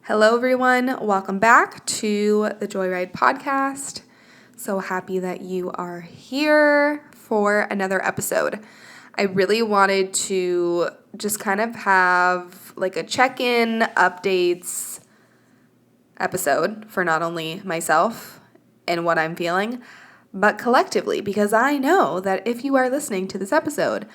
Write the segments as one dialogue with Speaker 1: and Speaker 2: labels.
Speaker 1: Hello, everyone. Welcome back to the Joyride podcast. So happy that you are here for another episode. I really wanted to just kind of have like a check-in updates episode for not only myself and what I'm feeling, but collectively, because I know that if you are listening to this episode,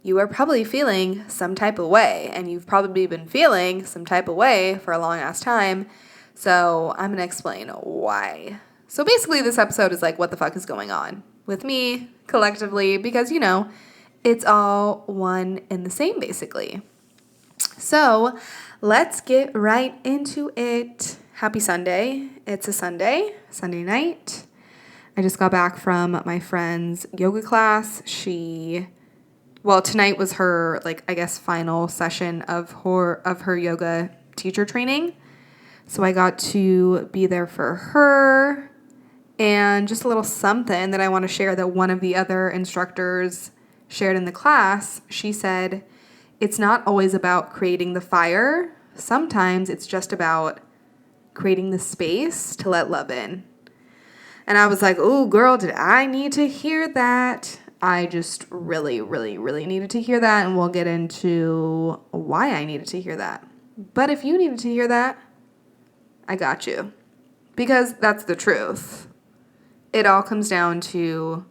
Speaker 1: you are probably feeling some type of way, and you've probably been feeling some type of way for a long ass time. So I'm going to explain why. So basically this episode is like, what the fuck is going on with me collectively? Because, it's all one and the same basically. So let's get right into it. Happy Sunday. It's a Sunday night. I just got back from my friend's yoga class. Tonight was her, final session of her yoga teacher training. So I got to be there for her. And just a little something that I want to share that one of the other instructors shared in the class. She said, it's not always about creating the fire. Sometimes it's just about creating the space to let love in. And I was like, oh, girl, did I need to hear that? I just really, really, really needed to hear that, and we'll get into why I needed to hear that. But if you needed to hear that, I got you. Because that's the truth. It all comes down to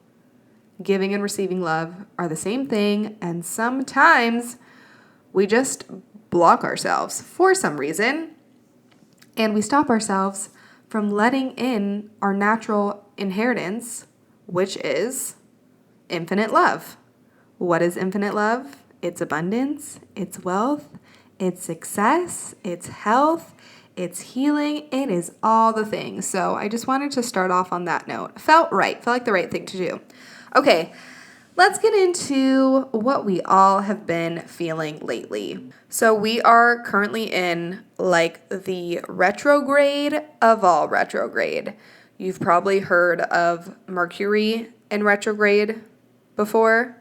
Speaker 1: giving and receiving love are the same thing, and sometimes we just block ourselves for some reason, and we stop ourselves from letting in our natural inheritance, which is infinite love. What is infinite love? It's abundance, it's wealth, it's success, it's health, it's healing. It is all the things. So I just wanted to start off on that note. Felt like the right thing to do. Okay, let's get into what we all have been feeling lately. So we are currently in the retrograde of all retrograde. You've probably heard of Mercury in retrograde before,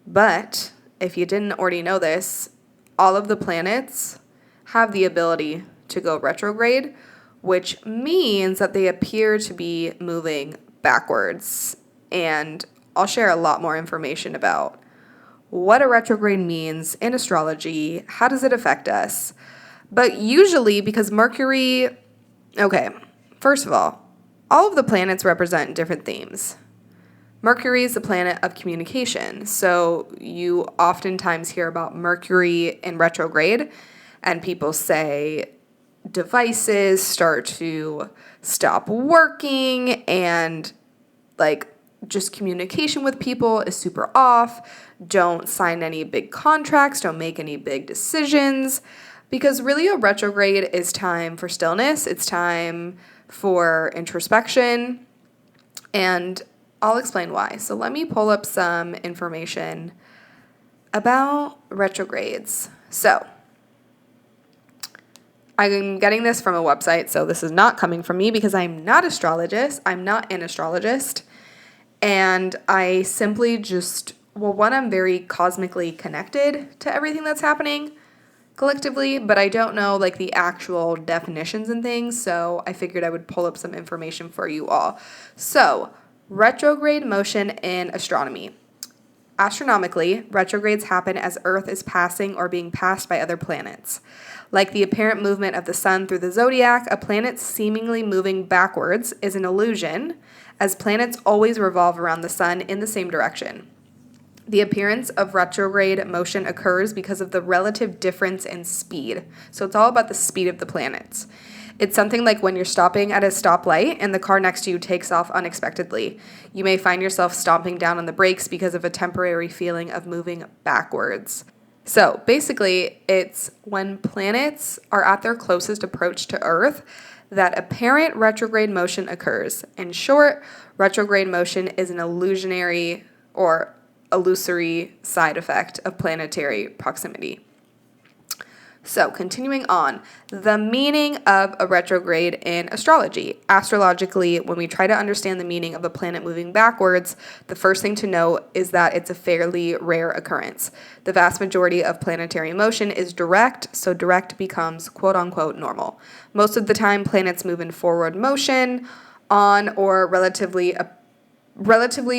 Speaker 1: but if you didn't already know this, all of the planets have the ability to go retrograde, which means that they appear to be moving backwards. And I'll share a lot more information about what a retrograde means in astrology, how does it affect us. But usually, because Mercury, first of all of the planets represent different themes. Mercury is the planet of communication, so you oftentimes hear about Mercury in retrograde, and people say devices start to stop working, and just communication with people is super off. Don't sign any big contracts, don't make any big decisions, because really a retrograde is time for stillness, it's time for introspection, and I'll explain why. So let me pull up some information about retrogrades. So I'm getting this from a website, so this is not coming from me because I'm not an astrologist. And I simply I'm very cosmically connected to everything that's happening collectively, but I don't know the actual definitions and things, so I figured I would pull up some information for you all. So, retrograde motion in astronomy. Astronomically, retrogrades happen as Earth is passing or being passed by other planets. Like the apparent movement of the sun through the zodiac, a planet seemingly moving backwards is an illusion, as planets always revolve around the sun in the same direction. The appearance of retrograde motion occurs because of the relative difference in speed. So it's all about the speed of the planets. It's something like when you're stopping at a stoplight and the car next to you takes off unexpectedly. You may find yourself stomping down on the brakes because of a temporary feeling of moving backwards. So basically, it's when planets are at their closest approach to Earth that apparent retrograde motion occurs. In short, retrograde motion is an illusory side effect of planetary proximity. So, continuing on, the meaning of a retrograde in astrology. Astrologically, when we try to understand the meaning of a planet moving backwards, the first thing to note is that it's a fairly rare occurrence. The vast majority of planetary motion is direct, so direct becomes quote unquote normal. Most of the time, planets move in forward motion on or relatively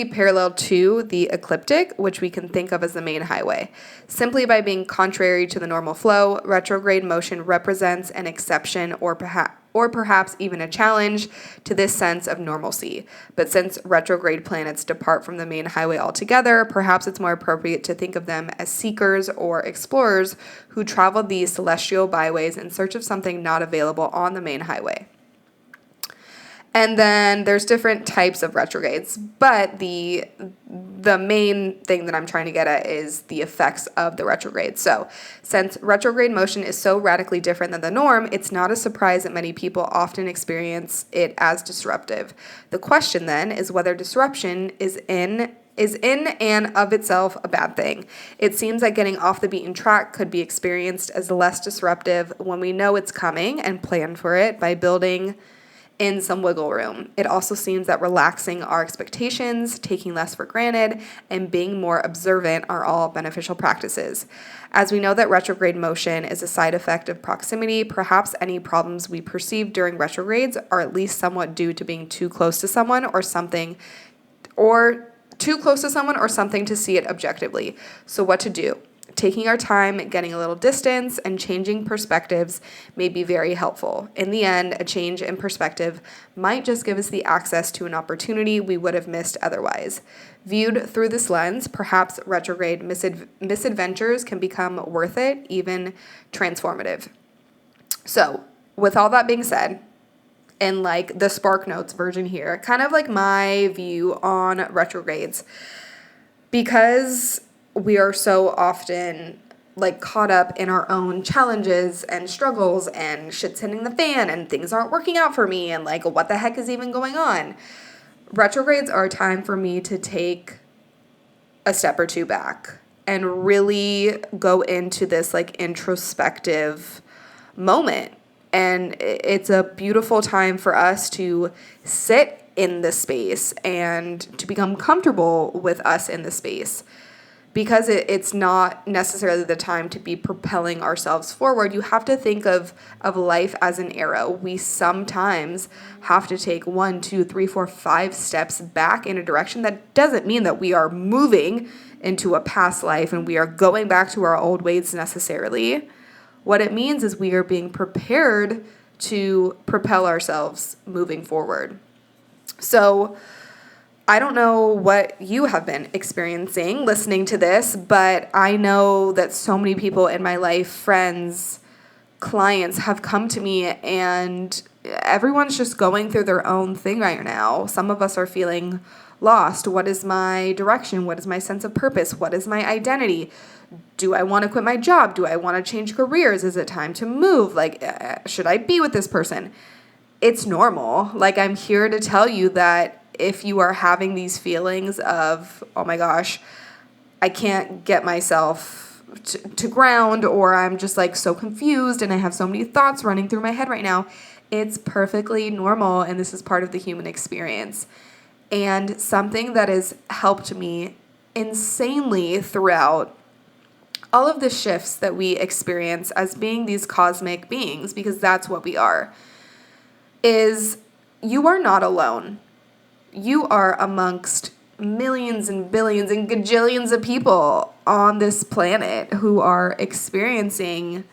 Speaker 1: parallel to the ecliptic, which we can think of as the main highway. Simply by being contrary to the normal flow, retrograde motion represents an exception or perhaps even a challenge to this sense of normalcy. But since retrograde planets depart from the main highway altogether, perhaps it's more appropriate to think of them as seekers or explorers who travel these celestial byways in search of something not available on the main highway. And then there's different types of retrogrades, but the main thing that I'm trying to get at is the effects of the retrograde. So since retrograde motion is so radically different than the norm, it's not a surprise that many people often experience it as disruptive. The question then is whether disruption is in and of itself a bad thing. It seems that getting off the beaten track could be experienced as less disruptive when we know it's coming and plan for it by building in some wiggle room. It also seems that relaxing our expectations, taking less for granted, and being more observant are all beneficial practices. As we know that retrograde motion is a side effect of proximity, perhaps any problems we perceive during retrogrades are at least somewhat due to being too close to someone or something to see it objectively. So what to do? Taking our time, getting a little distance, and changing perspectives may be very helpful. In the end, a change in perspective might just give us the access to an opportunity we would have missed otherwise. Viewed through this lens, perhaps retrograde misadventures can become worth it, even transformative. So, with all that being said, and like the Spark Notes version here, kind of like my view on retrogrades, because we are so often like caught up in our own challenges and struggles and shit's hitting the fan and things aren't working out for me and like what the heck is even going on. Retrogrades are a time for me to take a step or two back and really go into this like introspective moment. And it's a beautiful time for us to sit in the space and to become comfortable with us in the space. Because it's not necessarily the time to be propelling ourselves forward, you have to think of life as an arrow. We sometimes have to take 1, 2, 3, 4, 5 steps back in a direction. That doesn't mean that we are moving into a past life and we are going back to our old ways necessarily. What it means is we are being prepared to propel ourselves moving forward. So I don't know what you have been experiencing listening to this, but I know that so many people in my life, friends, clients, have come to me and everyone's just going through their own thing right now. Some of us are feeling lost. What is my direction? What is my sense of purpose? What is my identity? Do I want to quit my job? Do I want to change careers? Is it time to move? Like, should I be with this person? It's normal. Like, I'm here to tell you that if you are having these feelings of, oh my gosh, I can't get myself to ground, or I'm just like so confused and I have so many thoughts running through my head right now, it's perfectly normal and this is part of the human experience. And something that has helped me insanely throughout all of the shifts that we experience as being these cosmic beings, because that's what we are, is you are not alone. You are amongst millions and billions and gajillions of people on this planet who are experiencing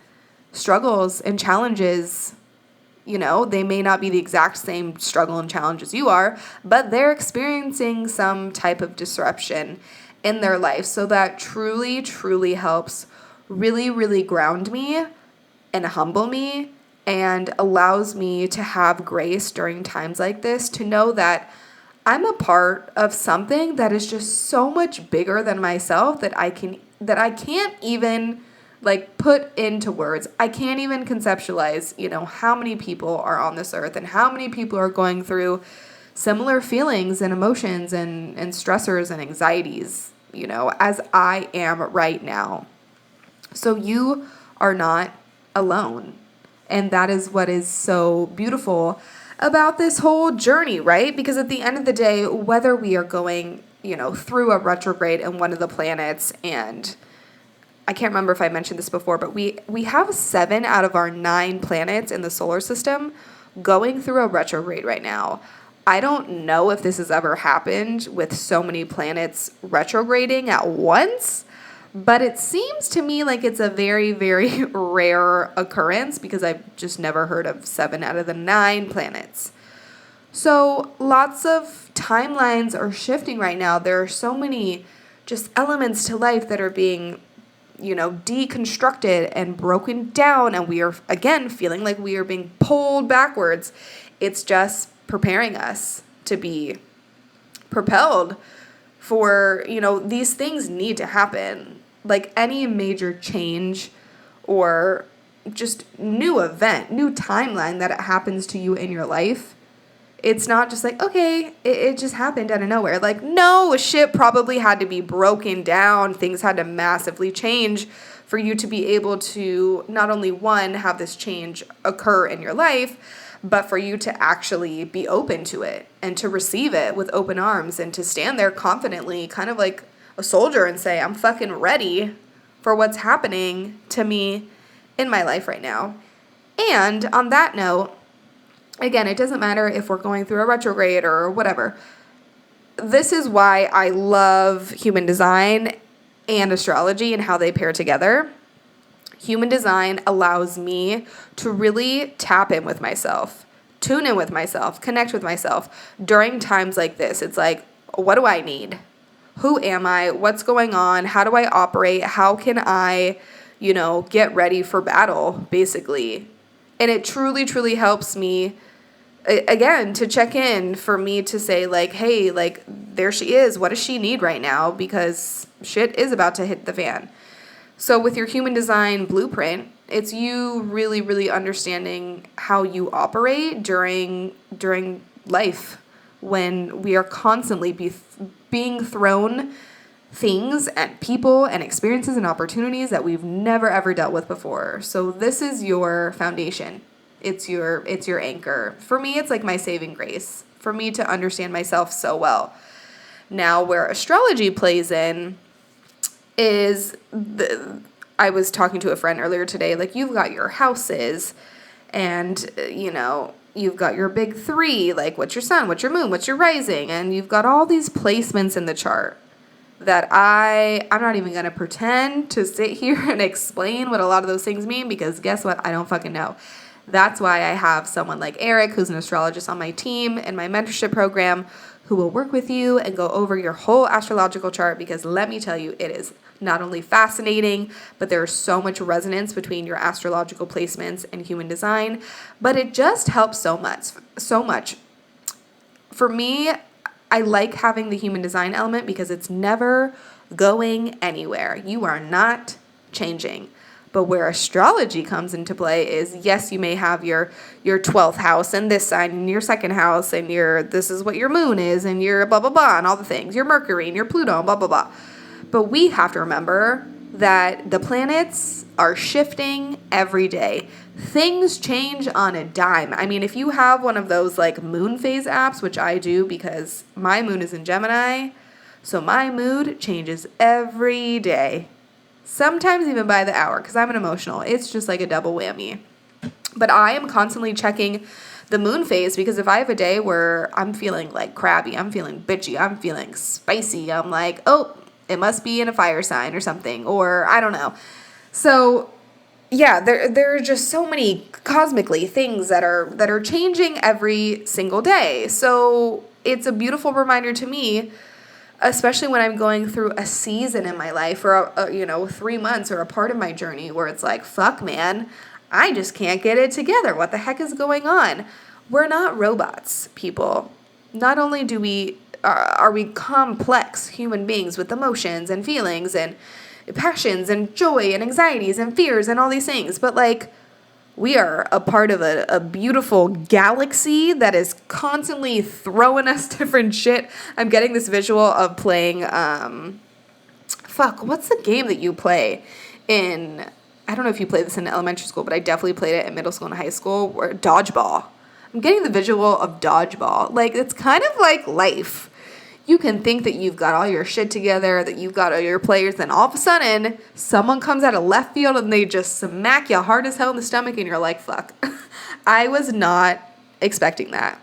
Speaker 1: struggles and challenges. You know, they may not be the exact same struggle and challenge as you are, but they're experiencing some type of disruption in their life. So that truly, truly helps really, really ground me and humble me and allows me to have grace during times like this, to know that I'm a part of something that is just so much bigger than myself that I can't even like put into words. I can't even conceptualize, how many people are on this earth and how many people are going through similar feelings and emotions and stressors and anxieties, as I am right now. So you are not alone. And that is what is so beautiful about this whole journey, right? Because at the end of the day, whether we are going, through a retrograde in one of the planets, and I can't remember if I mentioned this before, but we have 7 out of our 9 planets in the solar system going through a retrograde right now. I don't know if this has ever happened with so many planets retrograding at once, but it seems to me like it's a very, very rare occurrence because I've just never heard of 7 out of the 9 planets. So lots of timelines are shifting right now. There are so many just elements to life that are being, deconstructed and broken down. And we are, again, feeling like we are being pulled backwards. It's just preparing us to be propelled for, these things need to happen. Like any major change or just new event, new timeline that happens to you in your life, it's not just like, okay, it just happened out of nowhere. Like, no, shit probably had to be broken down. Things had to massively change for you to be able to not only, one, have this change occur in your life, but for you to actually be open to it and to receive it with open arms and to stand there confidently, kind of like a soldier, and say, I'm fucking ready for what's happening to me in my life right now. And on that note, again, it doesn't matter if we're going through a retrograde or whatever. This is why I love human design and astrology and how they pair together. Human design allows me to really tap in with myself, tune in with myself, connect with myself during times like this. It's like, what do I need? Who am I? What's going on? How do I operate? How can I, get ready for battle, basically? And it truly, truly helps me, again, to check in, for me to say, like, hey, like, there she is. What does she need right now? Because shit is about to hit the fan. So with your human design blueprint, it's you really, really understanding how you operate during life, when we are constantly being thrown things and people and experiences and opportunities that we've never ever dealt with before. So this is your foundation. It's your anchor. For me, it's like my saving grace for me to understand myself so well. Now, where astrology plays in is I was talking to a friend earlier today, like, you've got your houses and, you've got your big 3, like what's your sun, what's your moon, what's your rising, and you've got all these placements in the chart that I'm not even going to pretend to sit here and explain what a lot of those things mean, because guess what? I don't fucking know. That's why I have someone like Eric, who's an astrologist on my team in my mentorship program, who will work with you and go over your whole astrological chart, because let me tell you, it is not only fascinating, but there's so much resonance between your astrological placements and human design, but it just helps so much. For me, I like having the human design element because it's never going anywhere. You are not changing. But where astrology comes into play is, yes, you may have your 12th house and this sign and your second house and this is what your moon is and your blah, blah, blah, and all the things, your Mercury and your Pluto and blah, blah, blah. But we have to remember that the planets are shifting every day. Things change on a dime. I mean, if you have one of those like moon phase apps, which I do because my moon is in Gemini, so my mood changes every day. Sometimes even by the hour, because I'm an emotional. It's just like a double whammy. But I am constantly checking the moon phase, because if I have a day where I'm feeling like crabby, I'm feeling bitchy, I'm feeling spicy, I'm like, oh, it must be in a fire sign or something, or I don't know. So yeah, there are just so many cosmically things that are changing every single day. So it's a beautiful reminder to me, especially when I'm going through a season in my life, or 3 months, or a part of my journey where it's like, fuck, man, I just can't get it together. What the heck is going on? We're not robots, people. Not only are we complex human beings with emotions and feelings and passions and joy and anxieties and fears and all these things, but like, we are a part of a beautiful galaxy that is constantly throwing us different shit. I'm getting this visual of playing, what's the game that you play in I don't know if you played this in elementary school, but I definitely played it in middle school and high school, where dodgeball. I'm getting the visual of dodgeball. Like, it's kind of like life. You can think that you've got all your shit together, that you've got all your players, then all of a sudden, someone comes out of left field and they just smack you hard as hell in the stomach, and you're like, fuck. I was not expecting that.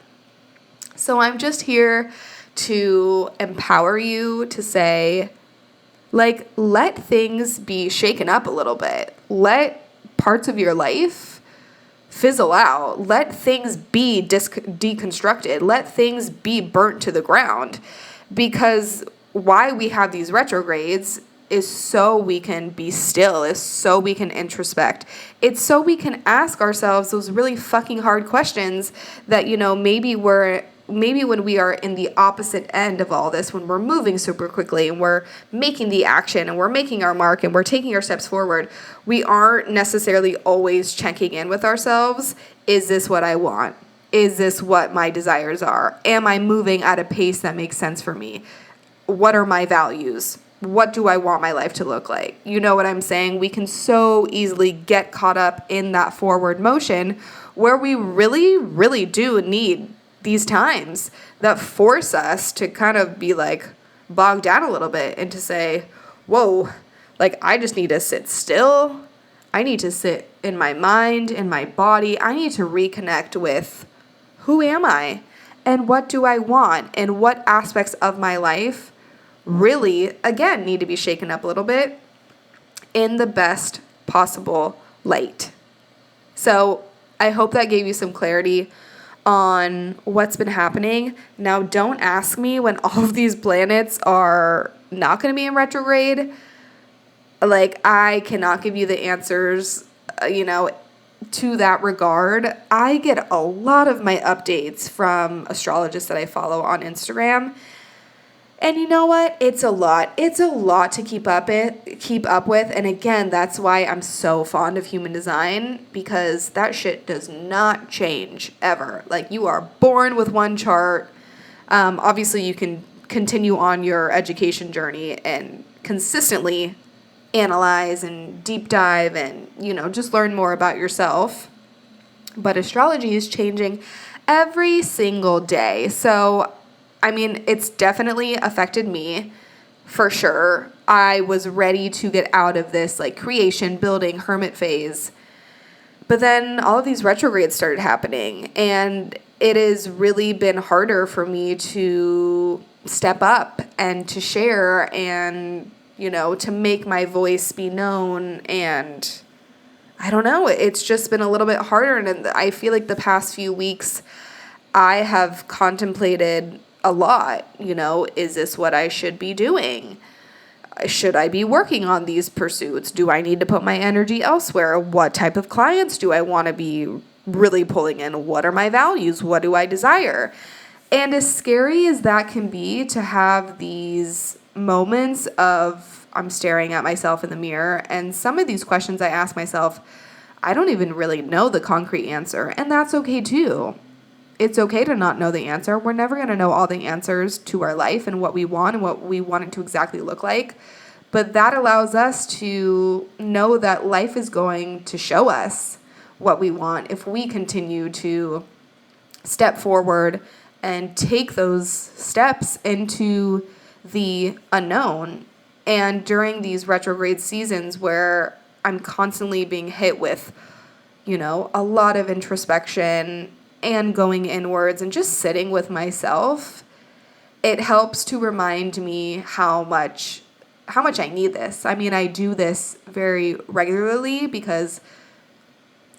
Speaker 1: So I'm just here to empower you to say, like, let things be shaken up a little bit. Let parts of your life fizzle out. Let things be deconstructed. Let things be burnt to the ground. Because why we have these retrogrades is so we can be still, is so we can introspect. It's so we can ask ourselves those really fucking hard questions that, you know, maybe when we are in the opposite end of all this, when we're moving super quickly and we're making the action and we're making our mark and we're taking our steps forward, we aren't necessarily always checking in with ourselves. Is this what I want? Is this what my desires are? Am I moving at a pace that makes sense for me? What are my values? What do I want my life to look like? You know what I'm saying? We can so easily get caught up in that forward motion where we really, really do need these times that force us to kind of be like bogged down a little bit and to say, whoa, like I just need to sit still. I need to sit in my mind, in my body. I need to reconnect with who am I and what do I want and what aspects of my life really, again, need to be shaken up a little bit in the best possible light. So I hope that gave you some clarity on what's been happening. Now, don't ask me when all of these planets are not going to be in retrograde. Like, I cannot give you the answers, to that regard. I get a lot of my updates from astrologists that I follow on Instagram. And you know what? It's a lot. It's a lot to keep up with. And again, that's why I'm so fond of human design, because that shit does not change ever. Like, you are born with one chart. Obviously, you can continue on your education journey and consistently analyze and deep dive and, just learn more about yourself. But astrology is changing every single day. So it's definitely affected me for sure. I was ready to get out of this like creation, building, hermit phase. But then all of these retrogrades started happening, and it has really been harder for me to step up and to share and, to make my voice be known. And I don't know, it's just been a little bit harder. And I feel like the past few weeks I have contemplated a lot, is this what I should be doing? Should I be working on these pursuits? Do I need to put my energy elsewhere? What type of clients do I want to be really pulling in? What are my values? What do I desire? And as scary as that can be, to have these moments of I'm staring at myself in the mirror, and some of these questions I ask myself, I don't even really know the concrete answer, and that's okay too. It's okay to not know the answer. We're never going to know all the answers to our life and what we want and what we want it to exactly look like. But that allows us to know that life is going to show us what we want if we continue to step forward and take those steps into the unknown. And during these retrograde seasons where I'm constantly being hit with, a lot of introspection and going inwards and just sitting with myself, it helps to remind me how much I need this. I do this very regularly because,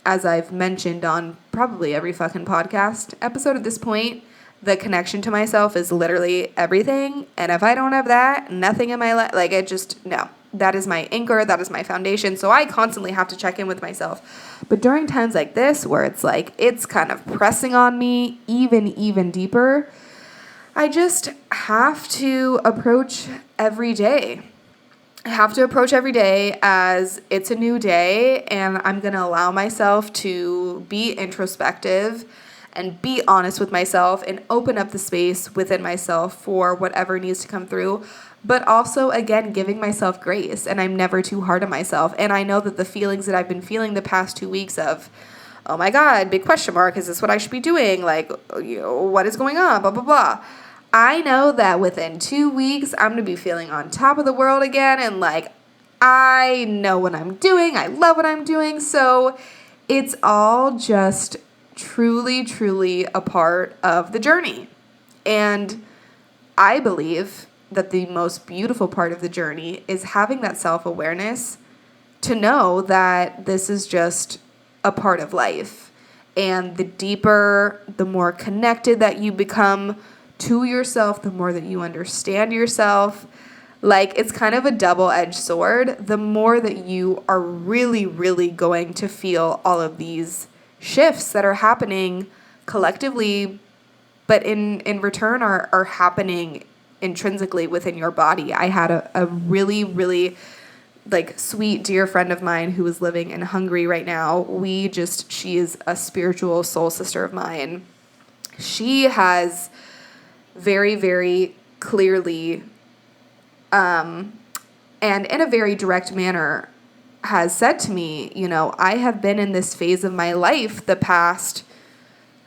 Speaker 1: as I've mentioned on probably every fucking podcast episode at this point, the connection to myself is literally everything. And if I don't have that, nothing in my life, no. That is my anchor. That is my foundation. So I constantly have to check in with myself. But during times like this, where it's like, it's kind of pressing on me even deeper, I just have to approach every day. I have to approach every day as it's a new day, and I'm going to allow myself to be introspective and be honest with myself and open up the space within myself for whatever needs to come through. But also, again, giving myself grace, and I'm never too hard on myself. And I know that the feelings that I've been feeling the past 2 weeks of, oh my God, big question mark, is this what I should be doing? Like, what is going on? Blah, blah, blah. I know that within 2 weeks, I'm going to be feeling on top of the world again. And like, I know what I'm doing. I love what I'm doing. So it's all just truly, truly a part of the journey. And I believe that the most beautiful part of the journey is having that self-awareness to know that this is just a part of life. And the deeper, the more connected that you become to yourself, the more that you understand yourself. Like, it's kind of a double-edged sword. The more that you are really, really going to feel all of these shifts that are happening collectively, but in return are happening intrinsically within your body. I had a really, really like sweet dear friend of mine who is living in Hungary right now. She is a spiritual soul sister of mine. She has very, very clearly, and in a very direct manner, has said to me, I have been in this phase of my life the past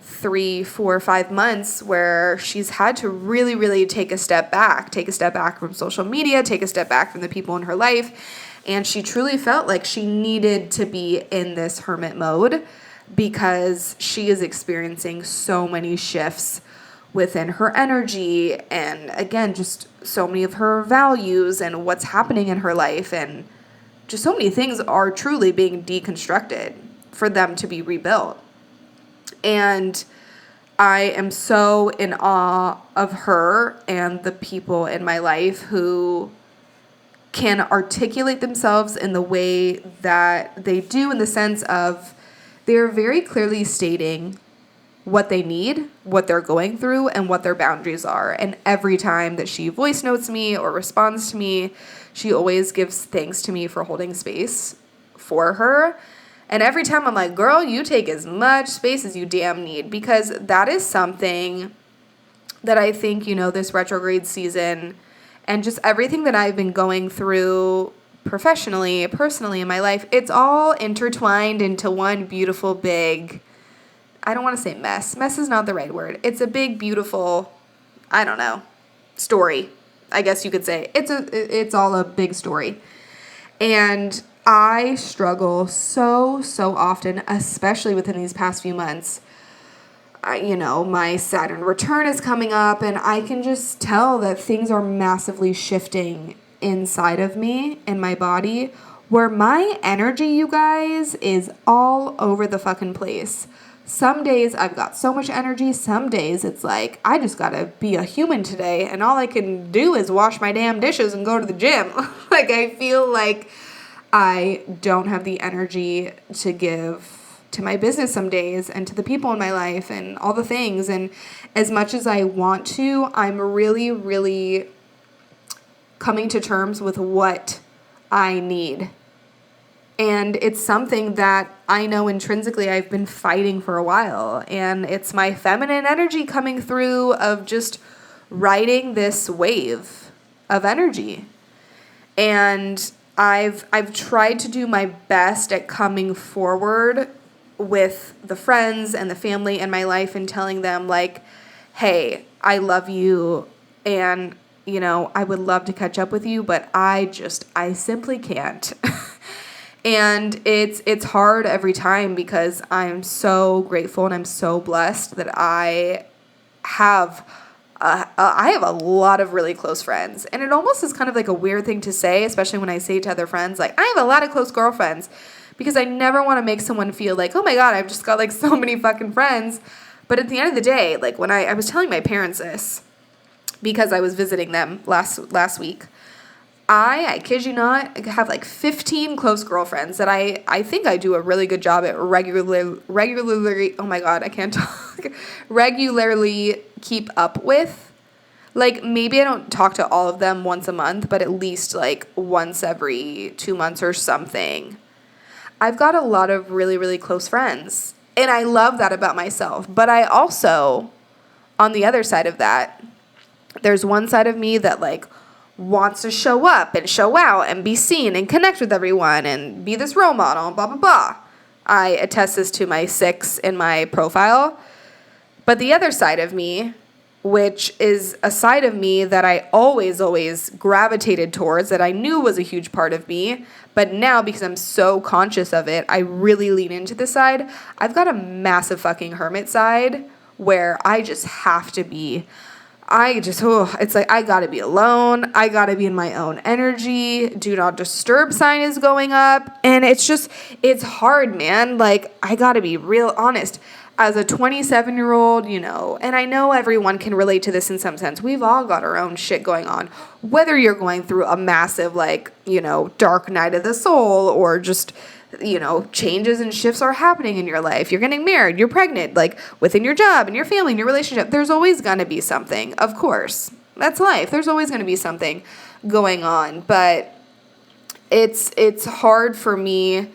Speaker 1: 3, 4, 5 months where she's had to really, really take a step back from social media, take a step back from the people in her life. And she truly felt like she needed to be in this hermit mode because she is experiencing so many shifts within her energy. And again, just so many of her values and what's happening in her life. And just so many things are truly being deconstructed for them to be rebuilt. And I am so in awe of her and the people in my life who can articulate themselves in the way that they do, in the sense of they're very clearly stating what they need, what they're going through, and what their boundaries are. And every time that she voice notes me or responds to me, she always gives thanks to me for holding space for her. And every time I'm like, girl, you take as much space as you damn need, because that is something that I think, this retrograde season and just everything that I've been going through professionally, personally in my life, it's all intertwined into one beautiful big, I don't want to say mess. Mess is not the right word. It's a big, beautiful, I don't know, story, I guess you could say. It's all a big story. And I struggle so often, especially within these past few months. My Saturn return is coming up, and I can just tell that things are massively shifting inside of me, in my body, where my energy, you guys, is all over the fucking place. Some days I've got so much energy. Some days it's like, I just gotta be a human today, and all I can do is wash my damn dishes and go to the gym. Like, I feel like I don't have the energy to give to my business some days and to the people in my life and all the things. And as much as I want to, I'm really, really coming to terms with what I need. And it's something that I know intrinsically I've been fighting for a while. And it's my feminine energy coming through of just riding this wave of energy. And I've tried to do my best at coming forward with the friends and the family in my life and telling them, like, hey, I love you, and, I would love to catch up with you, but I simply can't. And it's hard every time, because I'm so grateful and I'm so blessed that I have a lot of really close friends. And it almost is kind of like a weird thing to say, especially when I say to other friends, like, I have a lot of close girlfriends, because I never want to make someone feel like, oh my God, I've just got like so many fucking friends. But at the end of the day, like, when I was telling my parents this, because I was visiting them last week, I kid you not, have like 15 close girlfriends that I think I do a really good job at regularly, oh my God, I can't talk, regularly keep up with. Like, maybe I don't talk to all of them once a month, but at least like once every 2 months or something. I've got a lot of really, really close friends, And I love that about myself. But I also, on the other side of that, there's one side of me that like wants to show up and show out and be seen and connect with everyone and be this role model and blah, blah, blah. I attest this to my 6 in my profile. But the other side of me, which is a side of me that I always gravitated towards, that I knew was a huge part of me, but now because I'm so conscious of it, I really lean into this side. I've got a massive fucking hermit side where I just have to be, it's like I gotta be alone. I gotta be in my own energy. Do not disturb sign is going up. And it's hard, man. Like, I gotta be real honest. As a 27-year-old, and I know everyone can relate to this in some sense. We've all got our own shit going on. Whether you're going through a massive, dark night of the soul or just, changes and shifts are happening in your life. You're getting married, you're pregnant, like within your job and your family and your relationship. There's always going to be something, of course. That's life. There's always going to be something going on. But it's hard for me,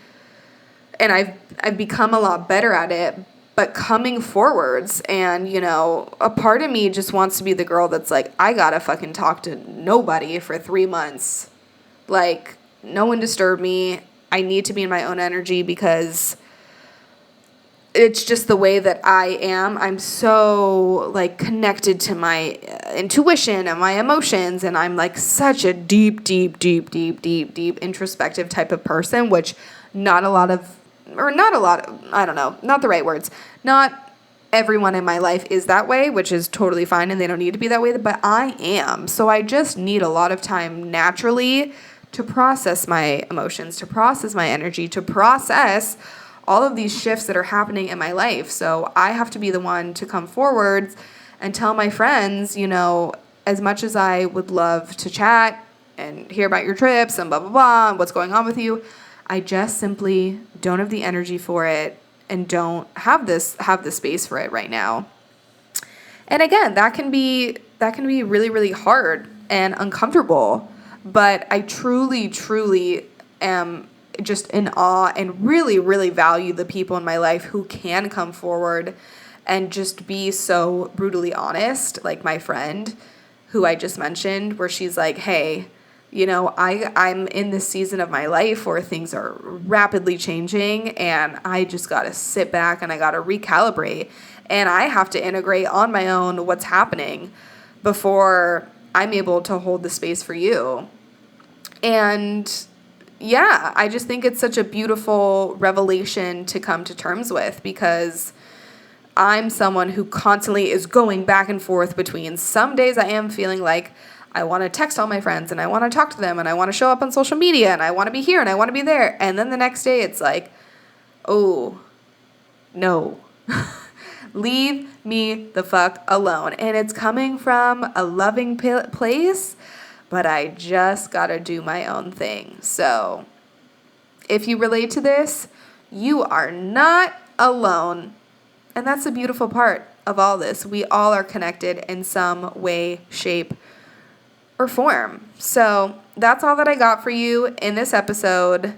Speaker 1: and I've become a lot better at it. But coming forwards and, a part of me just wants to be the girl that's like, I gotta fucking talk to nobody for 3 months. Like, no one disturb me. I need to be in my own energy because it's just the way that I am. I'm so, connected to my intuition and my emotions. And I'm, such a deep introspective type of person, which not everyone in my life is that way, which is totally fine, and they don't need to be that way, but I am. So I just need a lot of time naturally to process my emotions, to process my energy, to process all of these shifts that are happening in my life. So I have to be the one to come forward and tell my friends, as much as I would love to chat and hear about your trips and blah, blah, blah, and what's going on with you, I just simply don't have the energy for it and don't have the space for it right now. And again, that can be really, really hard and uncomfortable. But I truly am just in awe and really, really value the people in my life who can come forward and just be so brutally honest, like my friend who I just mentioned, where she's like, hey, I'm in this season of my life where things are rapidly changing and I just got to sit back and I got to recalibrate and I have to integrate on my own what's happening before I'm able to hold the space for you. And yeah, I just think it's such a beautiful revelation to come to terms with because I'm someone who constantly is going back and forth between some days I am feeling like I want to text all my friends and I want to talk to them and I want to show up on social media and I want to be here and I want to be there. And then the next day it's like, oh, no, leave me the fuck alone. And it's coming from a loving place, but I just got to do my own thing. So if you relate to this, you are not alone. And that's the beautiful part of all this. We all are connected in some way, shape, or form. So that's all that I got for you in this episode.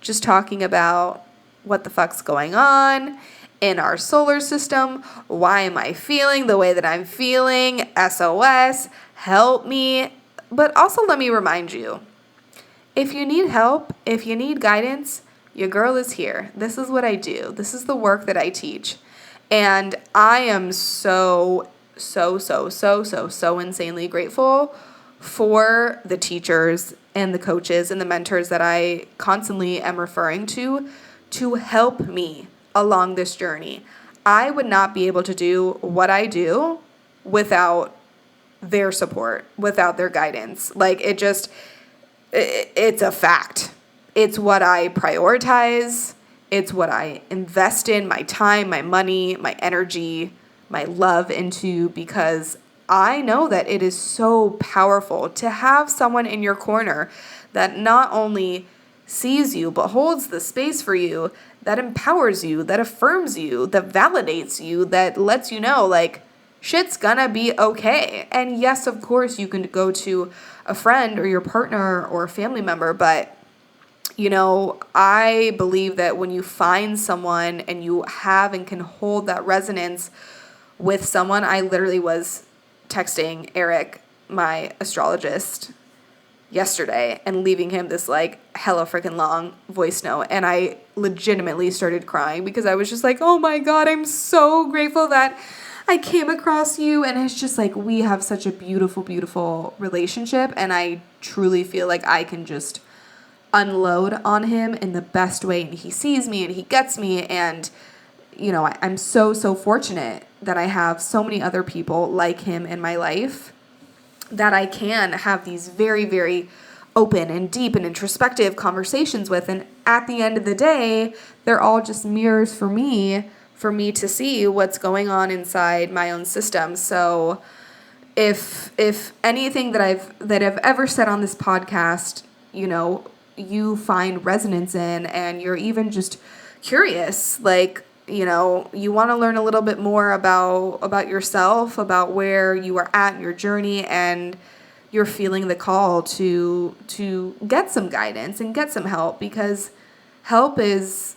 Speaker 1: Just talking about what the fuck's going on in our solar system. Why am I feeling the way that I'm feeling? SOS, help me. But also let me remind you, if you need help, if you need guidance, your girl is here. This is what I do. This is the work that I teach. And I am so insanely grateful for the teachers and the coaches and the mentors that I constantly am referring to help me along this journey. I would not be able to do what I do without their support, without their guidance. It's a fact. It's what I prioritize. It's what I invest in, my time, my money, my energy, my love into, because I know that it is so powerful to have someone in your corner that not only sees you, but holds the space for you, that empowers you, that affirms you, that validates you, that lets you know, shit's gonna be okay. And yes, of course, you can go to a friend or your partner or a family member, but I believe that when you find someone and you have and can hold that resonance with someone, I literally was texting Eric, my astrologist, yesterday and leaving him this like hella freaking long voice note, and I legitimately started crying because I was just like, oh my God, I'm so grateful that I came across you, and it's just like we have such a beautiful, beautiful relationship, and I truly feel like I can just unload on him in the best way, and he sees me and he gets me, and I'm so, so fortunate that I have so many other people like him in my life that I can have these very, very open and deep and introspective conversations with. And at the end of the day, they're all just mirrors for me to see what's going on inside my own system. So if anything that I've ever said on this podcast, you find resonance in, and you're even just curious, like, you want to learn a little bit more about yourself, about where you are at in your journey, and you're feeling the call to get some guidance and get some help, because help is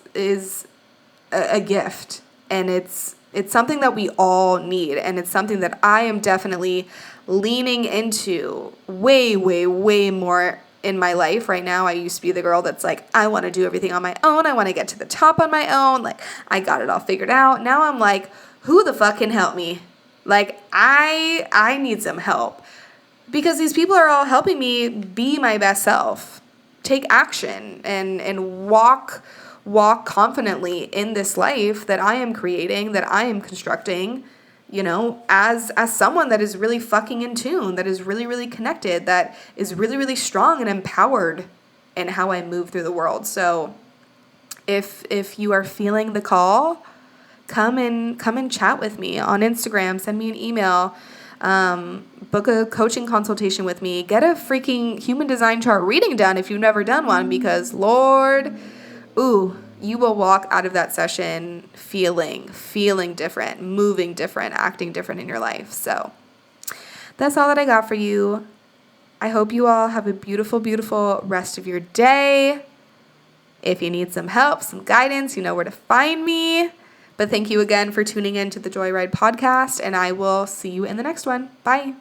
Speaker 1: a gift, and it's something that we all need, and it's something that I am definitely leaning into way, way, way more in my life right now. I used to be the girl that's like, I want to do everything on my own. I want to get to the top on my own. Like, I got it all figured out. Now I'm like, who the fuck can help me? Like, I need some help, because these people are all helping me be my best self, take action, and walk confidently in this life that I am creating, that I am constructing, as someone that is really fucking in tune, that is really, really connected, that is really, really strong and empowered in how I move through the world. So if you are feeling the call, come and chat with me on Instagram, send me an email, book a coaching consultation with me, get a freaking human design chart reading done if you've never done one, because Lord, you will walk out of that session feeling different, moving different, acting different in your life. So that's all that I got for you. I hope you all have a beautiful, beautiful rest of your day. If you need some help, some guidance, you know where to find me. But thank you again for tuning in to the Joyride podcast, and I will see you in the next one. Bye.